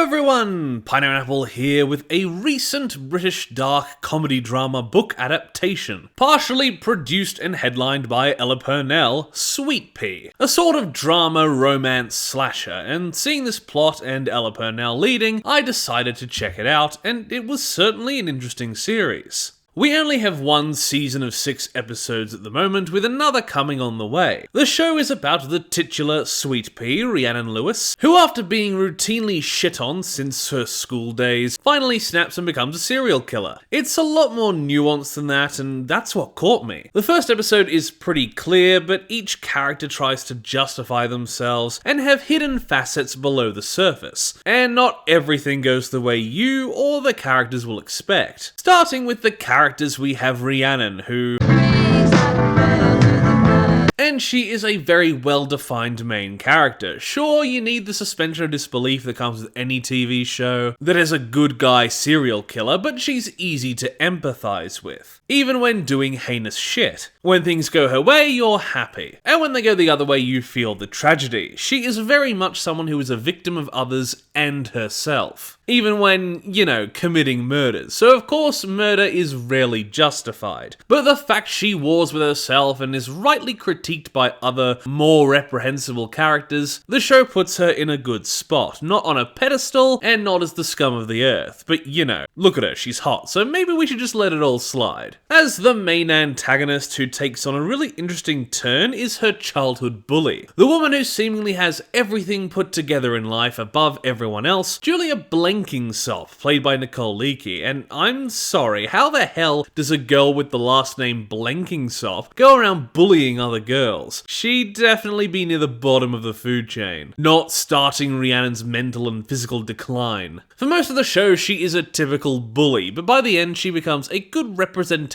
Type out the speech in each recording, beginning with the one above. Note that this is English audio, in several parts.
everyone! Pineapple here with a recent British dark comedy drama book adaptation, partially produced and headlined by Ella Purnell, Sweetpea, a sort of drama romance slasher, and seeing this plot and Ella Purnell leading, I decided to check it out, and it was certainly an interesting series. We only have one season of 6 episodes at the moment, with another coming on the way. The show is about the titular Sweetpea, Rhiannon Lewis, who after being routinely shit on since her school days, finally snaps and becomes a serial killer. It's a lot more nuanced than that, and that's what caught me. The first episode is pretty clear, but each character tries to justify themselves and have hidden facets below the surface, and not everything goes the way you or the characters will expect. Starting with the characters, we have Rhiannon, who... and she is a very well-defined main character. Sure, you need the suspension of disbelief that comes with any TV show that has a good guy serial killer, but she's easy to empathize with, even when doing heinous shit. When things go her way, you're happy, and when they go the other way, you feel the tragedy. She is very much someone who is a victim of others and herself, even when, committing murders. So of course, murder is rarely justified, but the fact she wars with herself and is rightly critiqued by other, more reprehensible characters, the show puts her in a good spot. Not on a pedestal, and not as the scum of the earth, but look at her, she's hot, so maybe we should just let it all slide. As the main antagonist who takes on a really interesting turn is her childhood bully. The woman who seemingly has everything put together in life above everyone else, Julia Blenkinsop, played by Nicole Leakey, and I'm sorry, how the hell does a girl with the last name Blenkinsop go around bullying other girls? She'd definitely be near the bottom of the food chain, not starting Rhiannon's mental and physical decline. For most of the show, she is a typical bully, but by the end she becomes a good representation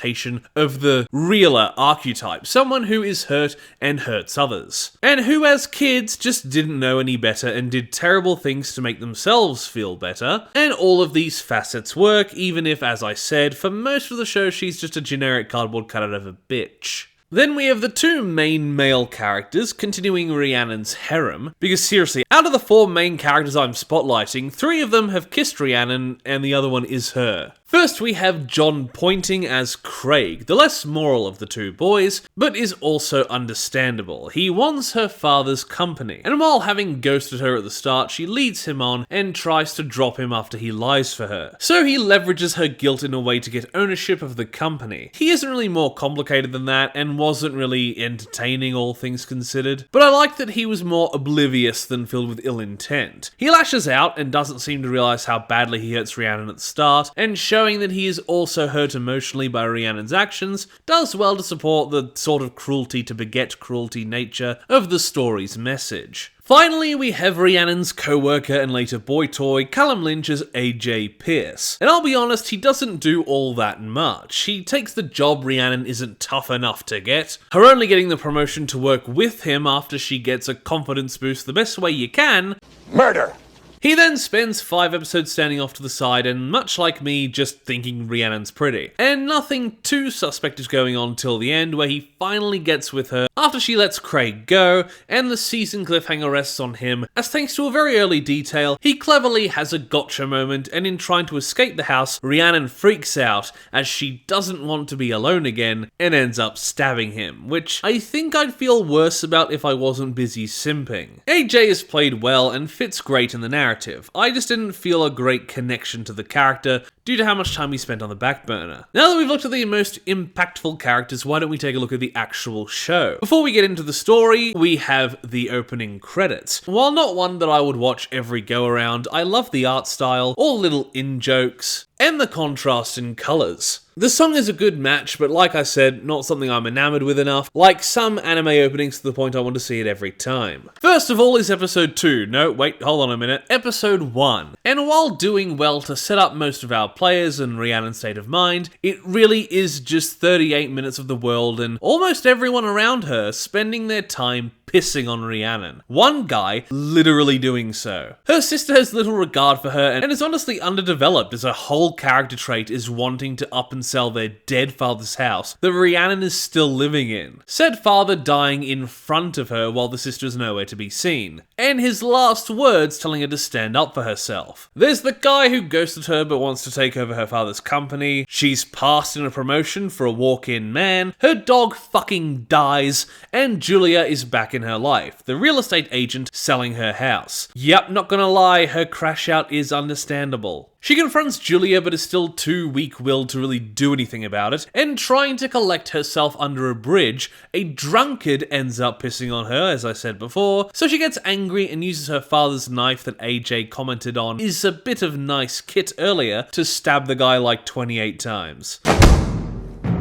of the realer archetype, someone who is hurt and hurts others, and who as kids just didn't know any better and did terrible things to make themselves feel better, and all of these facets work, even if, as I said, for most of the show she's just a generic cardboard cutout of a bitch. Then we have the two main male characters continuing Rhiannon's harem, because seriously, out of the 4 main characters I'm spotlighting, 3 of them have kissed Rhiannon and the other one is her. First we have John Pointing as Craig, the less moral of the 2 boys, but is also understandable. He wants her father's company, and while having ghosted her at the start, she leads him on and tries to drop him after he lies for her. So he leverages her guilt in a way to get ownership of the company. He isn't really more complicated than that, and wasn't really entertaining, all things considered, but I like that he was more oblivious than filled with ill intent. He lashes out and doesn't seem to realise how badly he hurts Rhiannon at the start, and showing that he is also hurt emotionally by Rhiannon's actions does well to support the sort of cruelty to beget cruelty nature of the story's message. Finally, we have Rhiannon's co-worker and later boy toy, Callum Lynch as AJ Pearce. And I'll be honest, he doesn't do all that much. He takes the job Rhiannon isn't tough enough to get, her only getting the promotion to work with him after she gets a confidence boost the best way you can: murder! He then spends 5 episodes standing off to the side and, much like me, just thinking Rhiannon's pretty. And nothing too suspect is going on till the end, where he finally gets with her after she lets Craig go, and the season cliffhanger rests on him, as thanks to a very early detail, he cleverly has a gotcha moment, and in trying to escape the house, Rhiannon freaks out as she doesn't want to be alone again, and ends up stabbing him, which I think I'd feel worse about if I wasn't busy simping. AJ is played well and fits great in the narrative. I just didn't feel a great connection to the character due to how much time we spent on the back burner. Now that we've looked at the most impactful characters, why don't we take a look at the actual show? Before we get into the story, we have the opening credits. While not one that I would watch every go around, I love the art style, all little in-jokes, and the contrast in colours. The song is a good match, but like I said, not something I'm enamored with enough, like some anime openings to the point I want to see it every time. First of all is episode 2, no wait, hold on a minute, episode 1. And while doing well to set up most of our players and Rhiannon's state of mind, it really is just 38 minutes of the world and almost everyone around her spending their time pissing on Rhiannon. One guy literally doing so. Her sister has little regard for her and is honestly underdeveloped, as her whole character trait is wanting to up and sell their dead father's house that Rhiannon is still living in. Said father dying in front of her while the sister is nowhere to be seen. And his last words telling her to stand up for herself. There's the guy who ghosted her but wants to take over her father's company. She's passed in a promotion for a walk-in man. Her dog fucking dies. And Julia is back in her life, the real estate agent selling her house. Yep, not gonna lie, her crash out is understandable. She confronts Julia but is still too weak-willed to really do anything about it, and trying to collect herself under a bridge, a drunkard ends up pissing on her, as I said before, so she gets angry and uses her father's knife that AJ commented on is a bit of nice kit earlier to stab the guy like 28 times.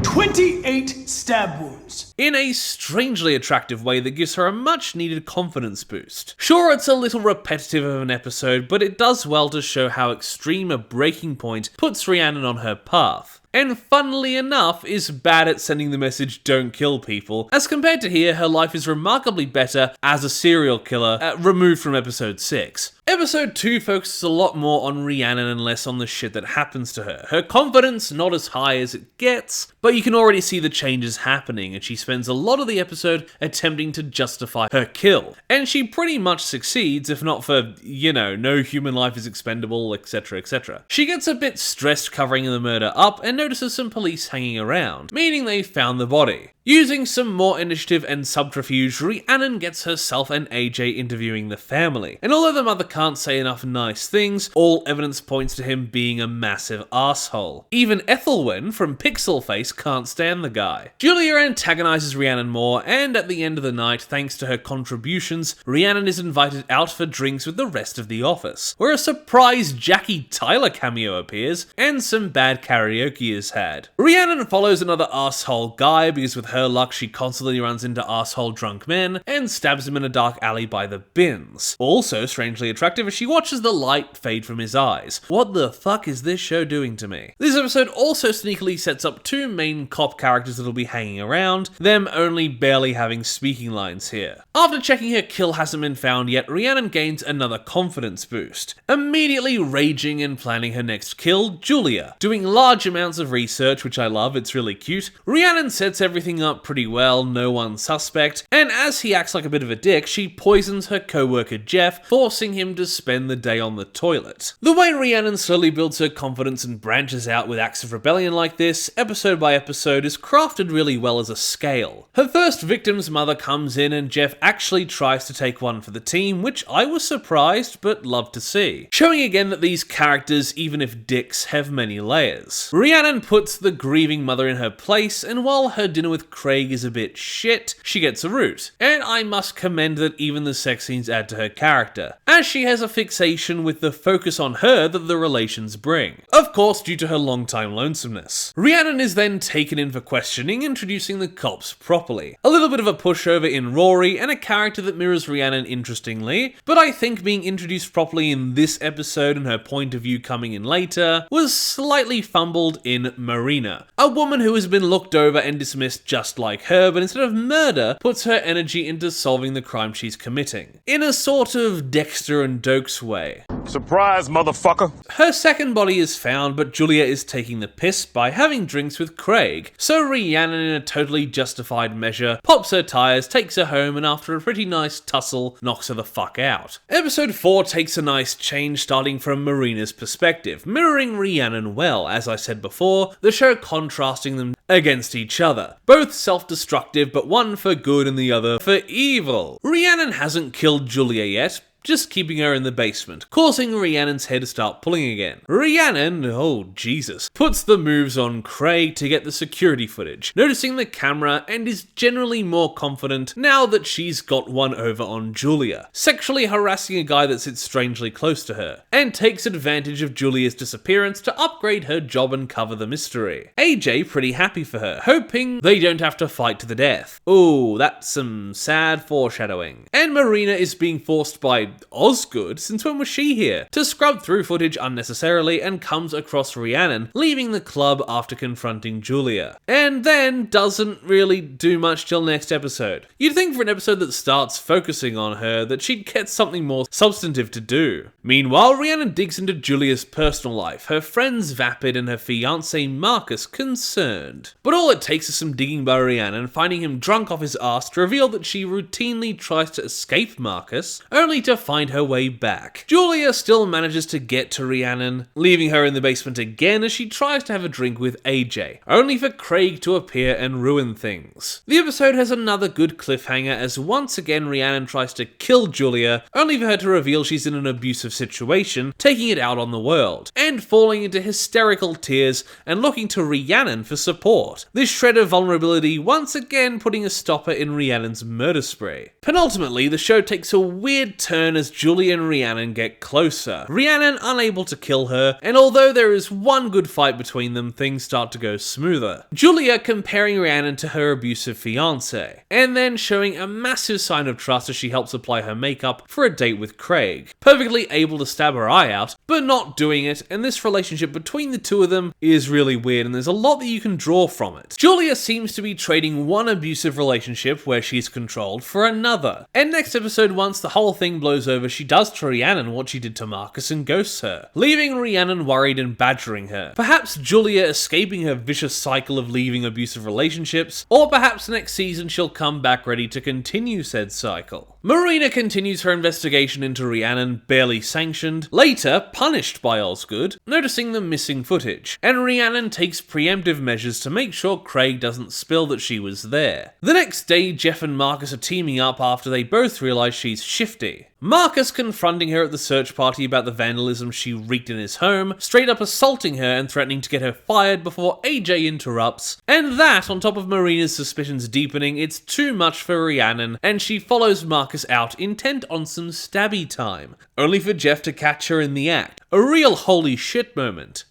28 stab wounds. In a strangely attractive way that gives her a much needed confidence boost. Sure, it's a little repetitive of an episode, but it does well to show how extreme a breaking point puts Rhiannon on her path. And funnily enough, is bad at sending the message don't kill people. As compared to here, her life is remarkably better as a serial killer, removed from episode 6. Episode 2 focuses a lot more on Rhiannon and less on the shit that happens to her. Her confidence not as high as it gets, but you can already see the changes happening, and she spends a lot of the episode attempting to justify her kill. And she pretty much succeeds, if not for, no human life is expendable, etc, etc. She gets a bit stressed covering the murder up and notices some police hanging around, meaning they found the body. Using some more initiative and subterfuge, Rhiannon gets herself and AJ interviewing the family. And although the mother can't say enough nice things, all evidence points to him being a massive asshole. Even Ethelwyn from Pixel Face can't stand the guy. Julia antagonizes Rhiannon more, and at the end of the night, thanks to her contributions, Rhiannon is invited out for drinks with the rest of the office, where a surprise Jackie Tyler cameo appears, and some bad karaoke is had. Rhiannon follows another asshole guy because with her luck, she constantly runs into asshole drunk men and stabs him in a dark alley by the bins. Also strangely attractive as she watches the light fade from his eyes. What the fuck is this show doing to me? This episode also sneakily sets up two main cop characters that'll be hanging around, them only barely having speaking lines here. After checking her kill hasn't been found yet, Rhiannon gains another confidence boost. Immediately raging and planning her next kill, Julia. Doing large amounts of research, which I love, it's really cute. Rhiannon sets everything up pretty well, no one suspect, and as he acts like a bit of a dick, she poisons her co-worker Jeff, forcing him to spend the day on the toilet. The way Rhiannon slowly builds her confidence and branches out with acts of rebellion like this, episode by episode, is crafted really well as a scale. Her first victim's mother comes in and Jeff actually tries to take one for the team, which I was surprised but loved to see. Showing again that these characters, even if dicks, have many layers. Rhiannon puts the grieving mother in her place, and while her dinner with Craig is a bit shit, she gets a root. And I must commend that even the sex scenes add to her character, as she has a fixation with the focus on her that the relations bring. Of course, due to her long-time lonesomeness. Rhiannon is then taken in for questioning, introducing the cops properly. A little bit of a pushover in Rory, and a character that mirrors Rhiannon interestingly, but I think being introduced properly in this episode and her point of view coming in later was slightly fumbled in Marina, a woman who has been looked over and dismissed just like her, but instead of murder, puts her energy into solving the crime she's committing. In a sort of Dexter and Dokes way. Surprise, motherfucker! Her second body is found, but Julia is taking the piss by having drinks with Craig, so Rhiannon, in a totally justified measure, pops her tires, takes her home, and after a pretty nice tussle, knocks her the fuck out. Episode 4 takes a nice change starting from Marina's perspective, mirroring Rhiannon well, as I said before, the show contrasting them against each other. Both self-destructive, but one for good and the other for evil. Rhiannon hasn't killed Julia yet, just keeping her in the basement, causing Rhiannon's head to start pulling again. Rhiannon, oh Jesus, puts the moves on Craig to get the security footage, noticing the camera, and is generally more confident now that she's got one over on Julia, sexually harassing a guy that sits strangely close to her, and takes advantage of Julia's disappearance to upgrade her job and cover the mystery. AJ pretty happy for her, hoping they don't have to fight to the death. Ooh, that's some sad foreshadowing. And Marina is being forced by Osgood? Since when was she here? To scrub through footage unnecessarily and comes across Rhiannon leaving the club after confronting Julia. And then doesn't really do much till next episode. You'd think for an episode that starts focusing on her that she'd get something more substantive to do. Meanwhile, Rhiannon digs into Julia's personal life, her friends Vapid and her fiancé Marcus concerned. But all it takes is some digging by Rhiannon, finding him drunk off his ass to reveal that she routinely tries to escape Marcus, only to find her way back. Julia still manages to get to Rhiannon, leaving her in the basement again as she tries to have a drink with AJ, only for Craig to appear and ruin things. The episode has another good cliffhanger as once again Rhiannon tries to kill Julia, only for her to reveal she's in an abusive situation, taking it out on the world, and falling into hysterical tears and looking to Rhiannon for support. This shred of vulnerability once again putting a stopper in Rhiannon's murder spree. Penultimately, the show takes a weird turn as Julia and Rhiannon get closer, Rhiannon unable to kill her, and although there is one good fight between them, things start to go smoother. Julia comparing Rhiannon to her abusive fiancé, and then showing a massive sign of trust as she helps apply her makeup for a date with Craig, perfectly able to stab her eye out, but not doing it, and this relationship between the two of them is really weird and there's a lot that you can draw from it. Julia seems to be trading one abusive relationship where she's controlled for another, and next episode once the whole thing blows over she does to Rhiannon what she did to Marcus and ghosts her, leaving Rhiannon worried and badgering her. Perhaps Julia escaping her vicious cycle of leaving abusive relationships, or perhaps next season she'll come back ready to continue said cycle. Marina continues her investigation into Rhiannon, barely sanctioned, later punished by Osgood, noticing the missing footage, and Rhiannon takes preemptive measures to make sure Craig doesn't spill that she was there. The next day, Jeff and Marcus are teaming up after they both realise she's shifty. Marcus confronting her at the search party about the vandalism she wreaked in his home, straight up assaulting her and threatening to get her fired before AJ interrupts, and that on top of Marina's suspicions deepening, it's too much for Rhiannon, and she follows Marcus out intent on some stabby time, only for Jeff to catch her in the act. A real holy shit moment.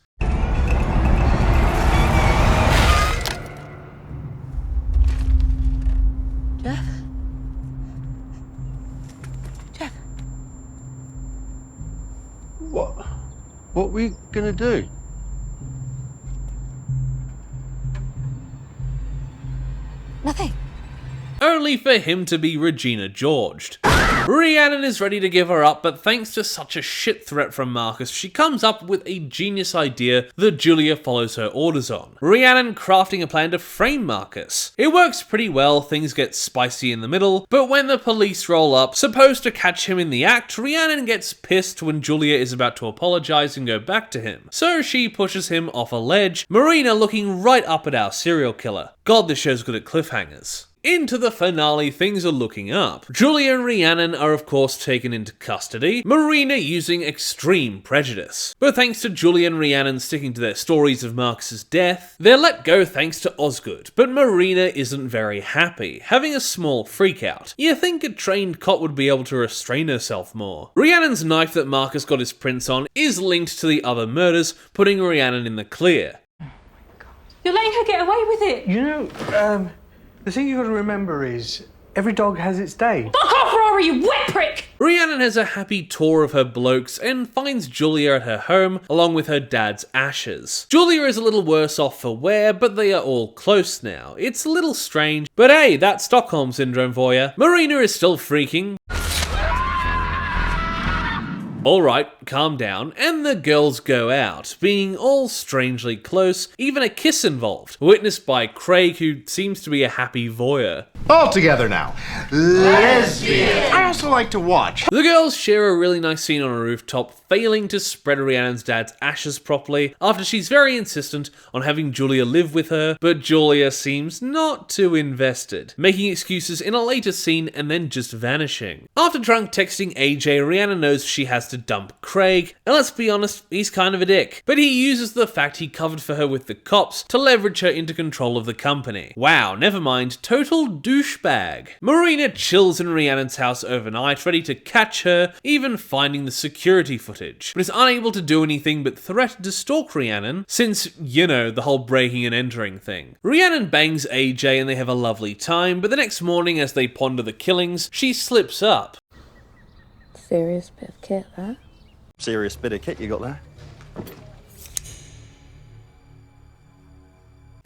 Jeff? Jeff? What were we gonna do? Nothing. Only for him to be Regina Georged. Rhiannon is ready to give her up, but thanks to such a shit threat from Marcus, she comes up with a genius idea that Julia follows her orders on. Rhiannon crafting a plan to frame Marcus. It works pretty well, things get spicy in the middle, but when the police roll up, supposed to catch him in the act, Rhiannon gets pissed when Julia is about to apologize and go back to him. So she pushes him off a ledge, Marina looking right up at our serial killer. God, this show's good at cliffhangers. Into the finale, things are looking up. Julia and Rhiannon are of course taken into custody, Marina using extreme prejudice. But thanks to Julia and Rhiannon sticking to their stories of Marcus's death, they're let go thanks to Osgood, but Marina isn't very happy, having a small freakout. You think a trained cop would be able to restrain herself more. Rhiannon's knife that Marcus got his prints on is linked to the other murders, putting Rhiannon in the clear. You're letting her get away with it! You know, the thing you got to remember is every dog has its day. Fuck off, Rory, you wet prick! Rhiannon has a happy tour of her blokes and finds Julia at her home along with her dad's ashes. Julia is a little worse off for wear, but they are all close now. It's a little strange, but hey, that's Stockholm Syndrome for you. Marina is still freaking. Alright, calm down, and the girls go out, being all strangely close, even a kiss involved, witnessed by Craig, who seems to be a happy voyeur. All together now. Lesbian. I also like to watch. The girls share a really nice scene on a rooftop, failing to spread Rhiannon's dad's ashes properly, after she's very insistent on having Julia live with her, but Julia seems not too invested, making excuses in a later scene and then just vanishing. After drunk texting AJ, Rhiannon knows she has to dump Craig, and let's be honest, he's kind of a dick. But he uses the fact he covered for her with the cops to leverage her into control of the company. Wow, never mind, total douchebag. Marina chills in Rhiannon's house overnight, ready to catch her, even finding the security footage, but is unable to do anything but threaten to stalk Rhiannon, since, you know, the whole breaking and entering thing. Rhiannon bangs AJ and they have a lovely time, but the next morning as they ponder the killings, she slips up. Serious bit of kit, that. Serious bit of kit you got there.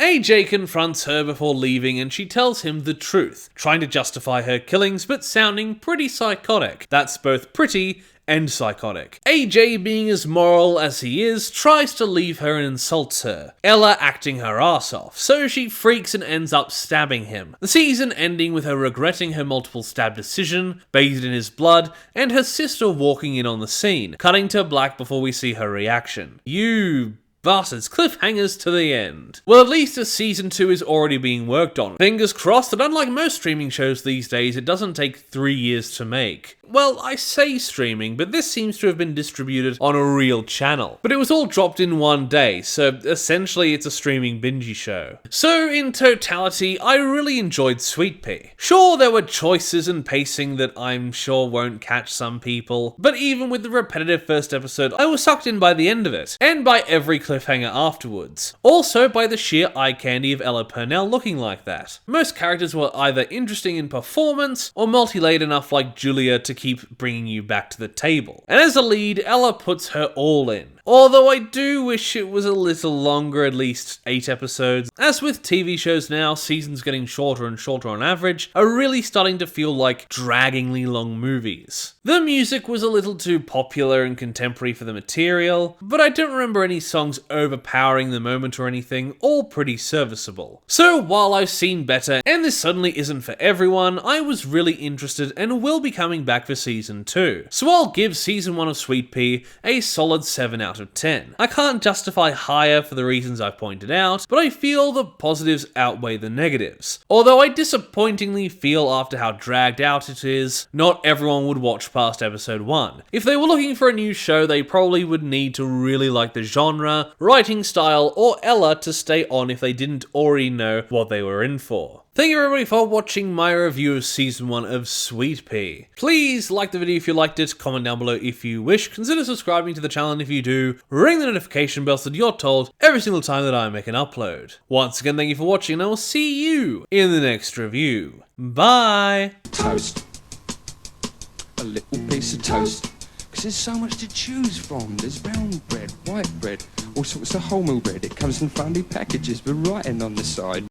AJ confronts her before leaving and she tells him the truth, trying to justify her killings but sounding pretty psychotic. That's both pretty and psychotic. AJ, being as moral as he is, tries to leave her and insults her, Ella acting her ass off, so she freaks and ends up stabbing him. The season ending with her regretting her multiple stab decision, bathed in his blood, and her sister walking in on the scene, cutting to black before we see her reaction. You bastards, cliffhangers to the end. Well, at least a season 2 is already being worked on. Fingers crossed that unlike most streaming shows these days, it doesn't take 3 years to make. Well, I say streaming, but this seems to have been distributed on a real channel. But it was all dropped in one day, so essentially it's a streaming bingey show. So in totality, I really enjoyed Sweetpea. Sure, there were choices and pacing that I'm sure won't catch some people, but even with the repetitive first episode, I was sucked in by the end of it, and by every cliffhanger afterwards. Also by the sheer eye candy of Ella Purnell looking like that. Most characters were either interesting in performance, or multi-layered enough like Julia to keep bringing you back to the table. And as a lead, Ella puts her all in. Although I do wish it was a little longer, at least 8 episodes. As with TV shows now, seasons getting shorter and shorter on average are really starting to feel like draggingly long movies. The music was a little too popular and contemporary for the material, but I don't remember any songs overpowering the moment or anything, all pretty serviceable. So while I've seen better, and this certainly isn't for everyone, I was really interested and will be coming back for season 2. So I'll give season 1 of Sweetpea a solid 7 out of 10. I can't justify higher for the reasons I've pointed out, but I feel the positives outweigh the negatives. Although I disappointingly feel after how dragged out it is, not everyone would watch past episode 1. If they were looking for a new show, they probably would need to really like the genre, writing style, or Ella to stay on if they didn't already know what they were in for. Thank you everybody for watching my review of season 1 of Sweetpea. Please like the video if you liked it, comment down below if you wish, consider subscribing to the channel if you do, ring the notification bell so that you're told every single time that I make an upload. Once again, thank you for watching and I will see you in the next review. Bye! Toast. A little piece of toast. Because there's so much to choose from. There's brown bread, white bread, all sorts of wholemeal bread. It comes in funny packages with writing on the side.